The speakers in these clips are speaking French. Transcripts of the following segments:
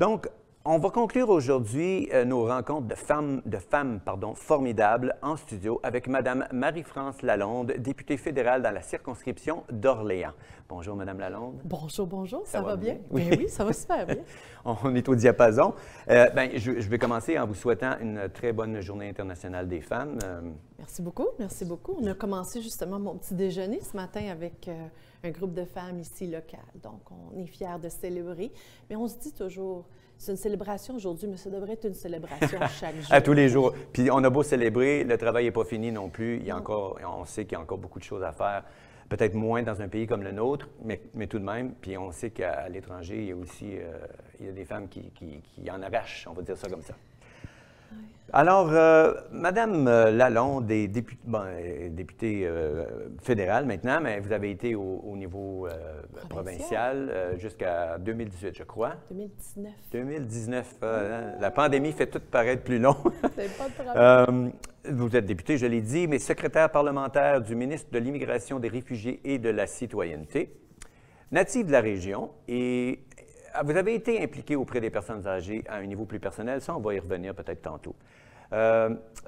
Donc, on va conclure aujourd'hui nos rencontres de femmes formidables en studio avec Mme Marie-France Lalonde, députée fédérale dans la circonscription d'Orléans. Bonjour, Mme Lalonde. Bonjour, bonjour. Ça va bien? Oui. Bien oui, ça va super bien. On est au diapason. Je vais commencer en vous souhaitant une très bonne journée internationale des femmes. Merci beaucoup, merci beaucoup. On a commencé justement mon petit déjeuner ce matin avec un groupe de femmes ici locales. Donc, on est fiers de célébrer. Mais on se dit toujours, c'est une célébration aujourd'hui, mais ça devrait être une célébration chaque jour. À tous les jours. Puis on a beau célébrer, le travail n'est pas fini non plus. Il y a encore, on sait qu'il y a encore beaucoup de choses à faire. Peut-être moins dans un pays comme le nôtre, mais tout de même. Puis on sait qu'à l'étranger, il y a aussi il y a des femmes qui en arrachent, on va dire ça comme ça. Oui. Alors, Madame Lalonde est députée fédérale maintenant, mais vous avez été au niveau provincial jusqu'à 2018, je crois. 2019. 2019. La pandémie fait tout paraître plus long. C'est pas de problème. Vous êtes député, je l'ai dit, mais secrétaire parlementaire du ministre de l'Immigration, des Réfugiés et de la Citoyenneté, native de la région, et vous avez été impliqué auprès des personnes âgées à un niveau plus personnel. Ça, on va y revenir peut-être tantôt.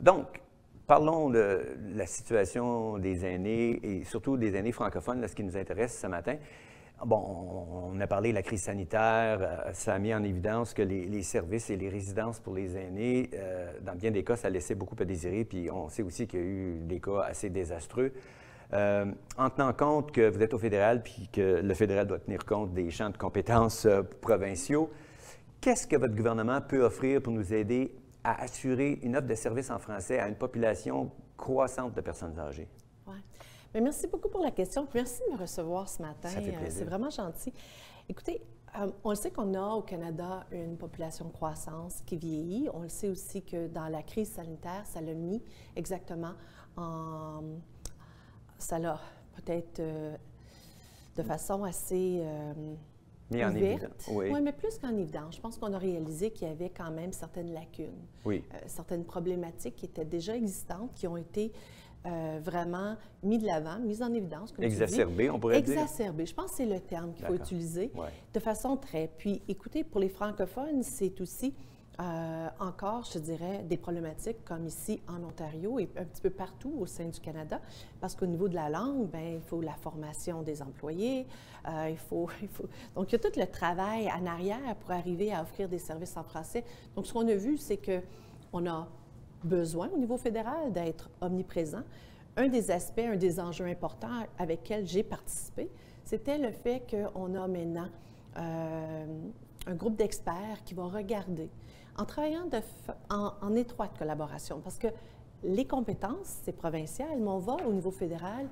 Donc, parlons de la situation des aînés et surtout des aînés francophones, là, ce qui nous intéresse ce matin. Bon, on a parlé de la crise sanitaire, ça a mis en évidence que les services et les résidences pour les aînés, dans bien des cas, ça laissait beaucoup à désirer, puis on sait aussi qu'il y a eu des cas assez désastreux. En tenant compte que vous êtes au fédéral puis que le fédéral doit tenir compte des champs de compétences provinciaux, qu'est-ce que votre gouvernement peut offrir pour nous aider à assurer une offre de services en français à une population croissante de personnes âgées? Ouais. Mais merci beaucoup pour la question. Merci de me recevoir ce matin. Ça fait plaisir. C'est vraiment gentil. Écoutez, on le sait qu'on a au Canada une population de croissance qui vieillit. On le sait aussi que dans la crise sanitaire, ça l'a mis exactement en... Ça l'a peut-être de façon assez mis en évidence. Oui, mais plus qu'en évidence. Je pense qu'on a réalisé qu'il y avait quand même certaines lacunes, certaines problématiques qui étaient déjà existantes, qui ont été vraiment mises de l'avant, mises en évidence. Exacerbées, on pourrait dire. Exacerbées. Je pense que c'est le terme qu'il faut utiliser de façon très... Puis, écoutez, pour les francophones, c'est aussi... encore, je te dirais, des problématiques comme ici en Ontario et un petit peu partout au sein du Canada, parce qu'au niveau de la langue, bien, il faut la formation des employés, donc il y a tout le travail en arrière pour arriver à offrir des services en français. Donc, ce qu'on a vu, c'est qu'on a besoin au niveau fédéral d'être omniprésent. Un des aspects, un des enjeux importants avec lesquels j'ai participé, c'était le fait qu'on a maintenant un groupe d'experts qui va regarder en travaillant en étroite collaboration, parce que les compétences, c'est provincial, mais on va au niveau fédéral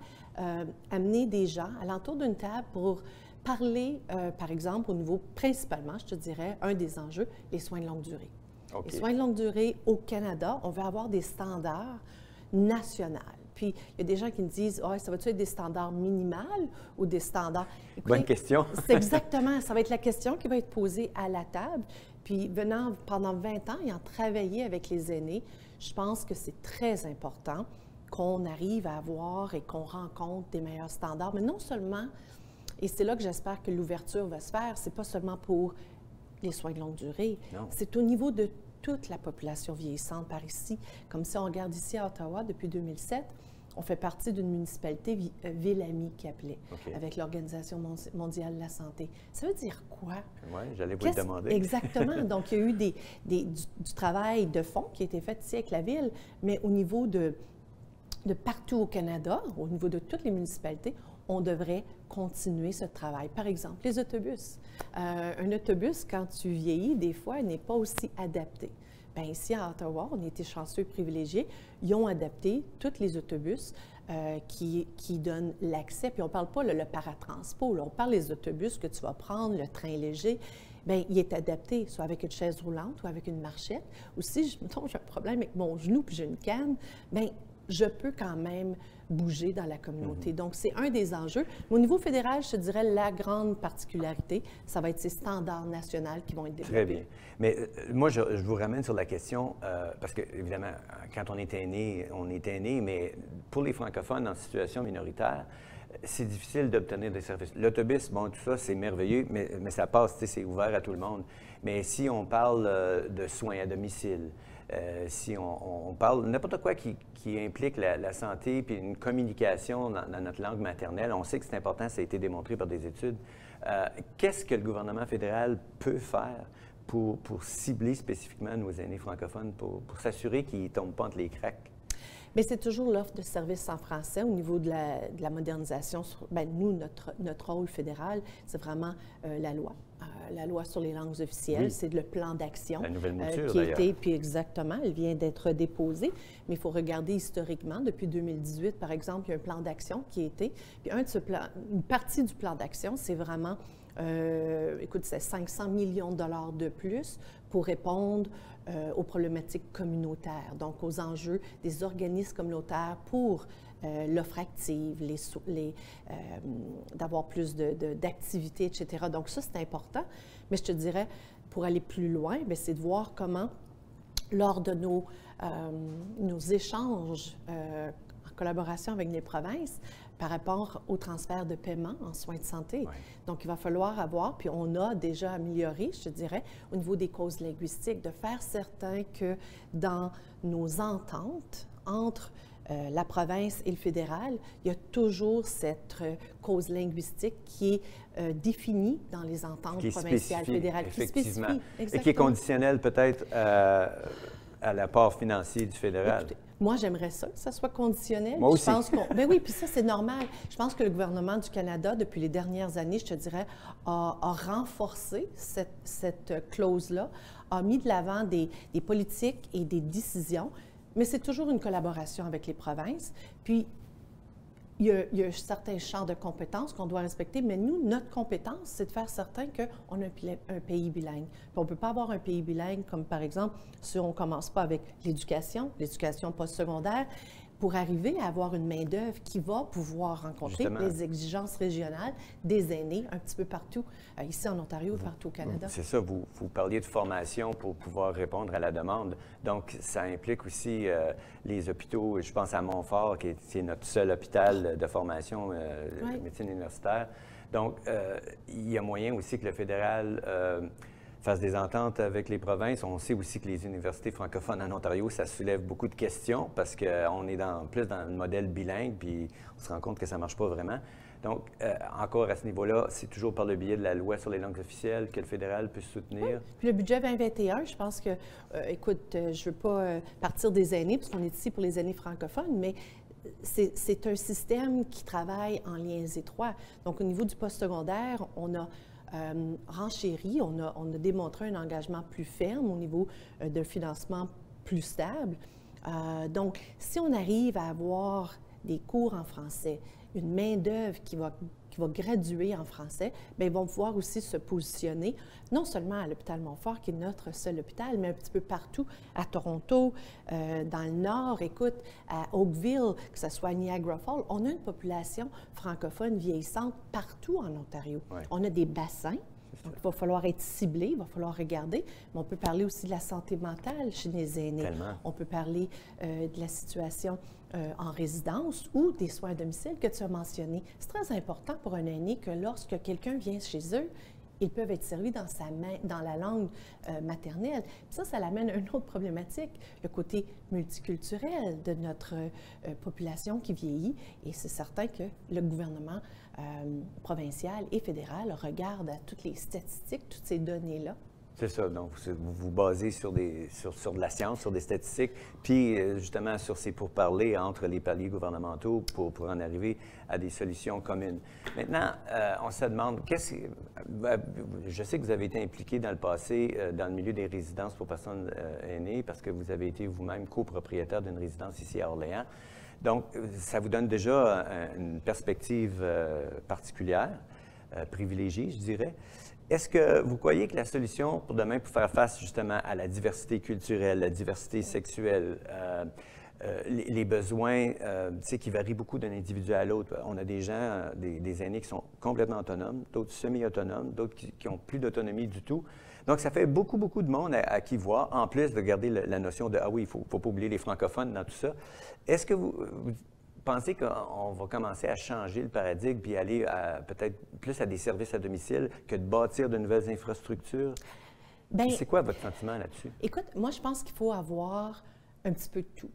amener des gens alentour d'une table pour parler, par exemple, au niveau, principalement, je te dirais, un des enjeux, les soins de longue durée. Okay. Les soins de longue durée au Canada, on veut avoir des standards nationaux. Puis, il y a des gens qui me disent, oh, ça va-tu être des standards minimales ou des standards... Écoutez, bonne question. C'est exactement, ça va être la question qui va être posée à la table. Puis, venant pendant 20 ans et en travailler avec les aînés, je pense que c'est très important qu'on arrive à avoir et qu'on rencontre des meilleurs standards. Mais non seulement, et c'est là que j'espère que l'ouverture va se faire, c'est pas seulement pour les soins de longue durée, c'est au niveau de toute la population vieillissante par ici. Comme si on regarde ici à Ottawa, depuis 2007, on fait partie d'une municipalité ville amie qui appelait, avec l'Organisation mondiale de la santé. Ça veut dire quoi? Oui, j'allais vous le demander. Exactement. Donc, il y a eu du travail de fond qui a été fait ici avec la ville, mais au niveau de partout au Canada, au niveau de toutes les municipalités, on devrait continuer ce travail. Par exemple, les autobus. Un autobus, quand tu vieillis, des fois, n'est pas aussi adapté. Bien, ici, à Ottawa, on a été chanceux et privilégiés. Ils ont adapté tous les autobus qui donnent l'accès. Puis on ne parle pas le paratransport, là, on parle des autobus que tu vas prendre, le train léger. Bien, il est adapté, soit avec une chaise roulante ou avec une marchette. Ou si, mettons, j'ai un problème avec mon genou puis j'ai une canne, bien, je peux quand même bouger dans la communauté. Donc, c'est un des enjeux. Mais au niveau fédéral, je te dirais, la grande particularité, ça va être ces standards nationaux qui vont être développés. Très bien. Mais moi, je vous ramène sur la question, parce que, évidemment, quand on était né, mais pour les francophones en situation minoritaire, c'est difficile d'obtenir des services. L'autobus, bon, tout ça, c'est merveilleux, mais ça passe, tu sais, c'est ouvert à tout le monde. Mais si on parle de soins à domicile, si on parle n'importe quoi qui implique la santé puis une communication dans notre langue maternelle, on sait que c'est important, ça a été démontré par des études. Qu'est-ce que le gouvernement fédéral peut faire pour cibler spécifiquement nos aînés francophones, pour s'assurer qu'ils ne tombent pas entre les cracks? Bien, c'est toujours l'offre de services en français au niveau de la modernisation. Bien, nous, notre rôle fédéral, c'est vraiment la loi. La loi sur les langues officielles, oui. C'est le plan d'action. La nouvelle mouture, qui a été, puis exactement, elle vient d'être déposée. Mais il faut regarder historiquement. Depuis 2018, par exemple, il y a un plan d'action qui a été. Puis une partie du plan d'action, c'est vraiment, écoute, c'est 500 millions de dollars de plus pour répondre aux problématiques communautaires, donc aux enjeux des organismes communautaires pour l'offre active, d'avoir plus d'activités, etc. Donc ça, c'est important. Mais je te dirais, pour aller plus loin, c'est de voir comment, lors de nos échanges en collaboration avec les provinces, par rapport au transfert de paiement en soins de santé. Oui. Donc, il va falloir avoir, puis on a déjà amélioré, je te dirais, au niveau des causes linguistiques, de faire certain que dans nos ententes entre la province et le fédéral, il y a toujours cette cause linguistique qui est définie dans les ententes provinciales, fédérales. Effectivement. Qui spécifie, et qui est conditionnelle peut-être à l'apport financier du fédéral. Écoutez, moi, j'aimerais ça, que ça soit conditionnel. Moi aussi. Je pense ben oui, puis ça, c'est normal. Je pense que le gouvernement du Canada, depuis les dernières années, je te dirais, a renforcé cette clause-là, a mis de l'avant des politiques et des décisions, mais c'est toujours une collaboration avec les provinces. Puis, il y a un certain champ de compétences qu'on doit respecter, mais nous, notre compétence, c'est de faire certain qu'on a un pays bilingue. Puis on ne peut pas avoir un pays bilingue comme, par exemple, si on ne commence pas avec l'éducation postsecondaire, pour arriver à avoir une main-d'œuvre qui va pouvoir rencontrer justement les exigences régionales des aînés un petit peu partout, ici en Ontario et partout au Canada. C'est ça, vous parliez de formation pour pouvoir répondre à la demande. Donc, ça implique aussi les hôpitaux. Je pense à Montfort, qui est notre seul hôpital de formation de médecine universitaire. Donc, il y a moyen aussi que le fédéral fasse des ententes avec les provinces. On sait aussi que les universités francophones en Ontario, ça soulève beaucoup de questions parce qu'on est plus dans le modèle bilingue, puis on se rend compte que ça ne marche pas vraiment. Donc, encore à ce niveau-là, c'est toujours par le biais de la loi sur les langues officielles que le fédéral peut soutenir. Oui. Puis le budget 2021, je pense que, écoute, je ne veux pas partir des aînés, parce qu'on est ici pour les aînés francophones, mais c'est un système qui travaille en liens étroits. Donc, au niveau du postsecondaire, on a renchéri, on a démontré un engagement plus ferme au niveau d'un financement plus stable. Donc, si on arrive à avoir des cours en français, une main-d'œuvre qui va graduer en français, bien, ils vont pouvoir aussi se positionner, non seulement à l'hôpital Montfort, qui est notre seul hôpital, mais un petit peu partout, à Toronto, dans le Nord, écoute, à Oakville, que ce soit à Niagara Falls. On a une population francophone vieillissante partout en Ontario. Ouais. On a des bassins. Donc, il va falloir être ciblé, il va falloir regarder, mais on peut parler aussi de la santé mentale chez les aînés. Tellement. On peut parler de la situation en résidence ou des soins à domicile que tu as mentionné. C'est très important pour un aîné que lorsque quelqu'un vient chez eux, ils peuvent être servis dans la langue maternelle. Puis ça l'amène à une autre problématique, le côté multiculturel de notre population qui vieillit. Et c'est certain que le gouvernement provincial et fédéral regarde à toutes les statistiques, toutes ces données-là. C'est ça. Donc, vous vous basez sur de la science, sur des statistiques, puis justement sur ces pourparlers entre les paliers gouvernementaux pour en arriver à des solutions communes. Maintenant, on se demande, je sais que vous avez été impliqué dans le passé dans le milieu des résidences pour personnes aînées parce que vous avez été vous-même copropriétaire d'une résidence ici à Orléans. Donc, ça vous donne déjà une perspective particulière, privilégiée, je dirais. Est-ce que vous croyez que la solution pour demain, pour faire face justement à la diversité culturelle, la diversité sexuelle, les besoins, tu sais, qui varient beaucoup d'un individu à l'autre. On a des gens, des aînés qui sont complètement autonomes, d'autres semi-autonomes, d'autres qui n'ont plus d'autonomie du tout. Donc, ça fait beaucoup, beaucoup de monde à qui voir, en plus de garder la notion de « Ah oui, il ne faut pas oublier les francophones dans tout ça ». Est-ce que vous pensez qu'on va commencer à changer le paradigme puis aller peut-être plus à des services à domicile que de bâtir de nouvelles infrastructures? Bien, c'est quoi votre sentiment là-dessus? Écoute, moi, je pense qu'il faut avoir un petit peu de tout.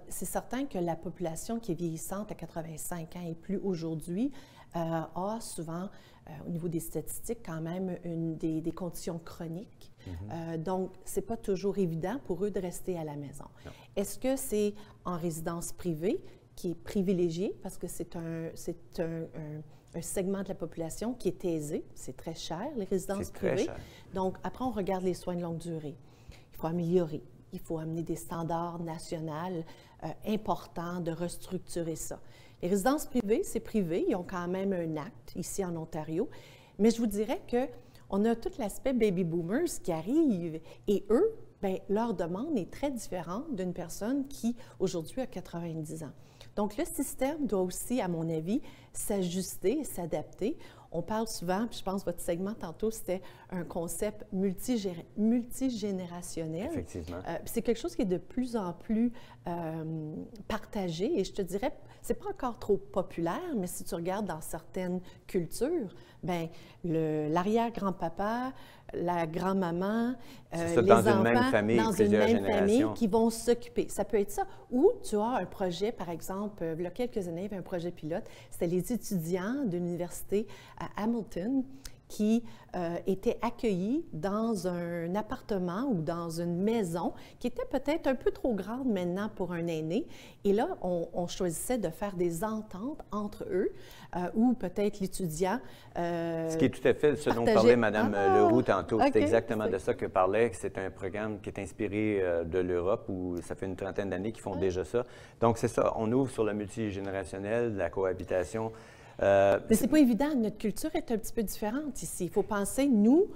C'est certain que la population qui est vieillissante à 85 ans et plus aujourd'hui a souvent, au niveau des statistiques, quand même des conditions chroniques. Donc, ce n'est pas toujours évident pour eux de rester à la maison. Est-ce que c'est en résidence privée qui est privilégié parce que c'est un segment de la population qui est aisé? C'est très cher, les résidences privées. Très cher. Donc, après, on regarde les soins de longue durée. Il faut améliorer. Il faut amener des standards nationaux importants, de restructurer ça. Les résidences privées, c'est privé. Ils ont quand même un acte ici en Ontario. Mais je vous dirais qu'on a tout l'aspect baby boomers qui arrive et eux, bien, leur demande est très différente d'une personne qui, aujourd'hui, a 90 ans. Donc, le système doit aussi, à mon avis, s'ajuster et s'adapter. On parle souvent, puis je pense que votre segment tantôt, c'était un concept multigénérationnel. Effectivement. C'est quelque chose qui est de plus en plus partagé et je te dirais, c'est pas encore trop populaire, mais si tu regardes dans certaines cultures, bien, l'arrière-grand-papa, la grand-maman, les dans enfants, une même famille, dans une même famille qui vont s'occuper. Ça peut être ça. Ou tu as un projet, par exemple, il y a quelques années, il y avait un projet pilote, c'était les étudiants de l'université à Hamilton qui étaient accueillis dans un appartement ou dans une maison qui était peut-être un peu trop grande maintenant pour un aîné. Et là, on choisissait de faire des ententes entre eux ou peut-être l'étudiant. Ce qui est tout à fait ce dont parlait Mme Leroux tantôt. C'est exactement de ça que parlait. C'est un programme qui est inspiré de l'Europe où ça fait une trentaine d'années qu'ils font déjà ça. Donc, c'est ça. On ouvre sur le multigénérationnel, la cohabitation. Mais c'est pas évident. Notre culture est un petit peu différente ici. Il faut penser, nous,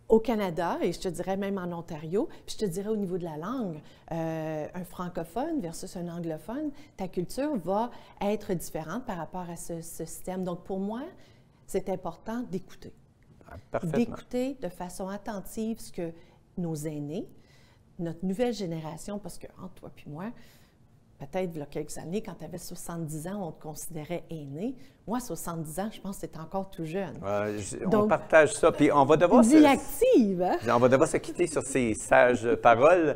au Canada, et je te dirais même en Ontario, puis je te dirais au niveau de la langue, un francophone versus un anglophone, ta culture va être différente par rapport à ce système. Donc, pour moi, c'est important d'écouter. D'écouter de façon attentive ce que nos aînés, notre nouvelle génération, parce que entre toi et moi, peut-être il y a quelques années, quand tu avais 70 ans, on te considérait aîné. Moi, 70 ans, je pense que tu es encore tout jeune. On partage ça. Puis on va devoir active, hein? On va devoir se quitter sur ces sages paroles.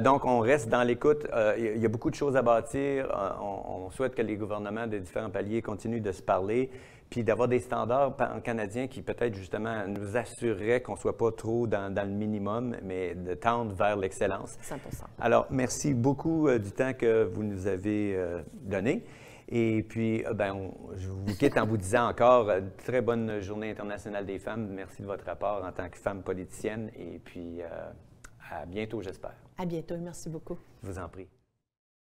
Donc, on reste dans l'écoute. Il y a beaucoup de choses à bâtir. On souhaite que les gouvernements de différents paliers continuent de se parler, puis d'avoir des standards canadiens qui peut-être justement nous assureraient qu'on ne soit pas trop dans le minimum, mais de tendre vers l'excellence. 100%. Alors, merci beaucoup du temps que vous nous avez donné. Et puis, je vous quitte en vous disant encore très bonne Journée internationale des femmes. Merci de votre rapport en tant que femme politicienne. Et puis, à bientôt, j'espère. À bientôt et merci beaucoup. Je vous en prie.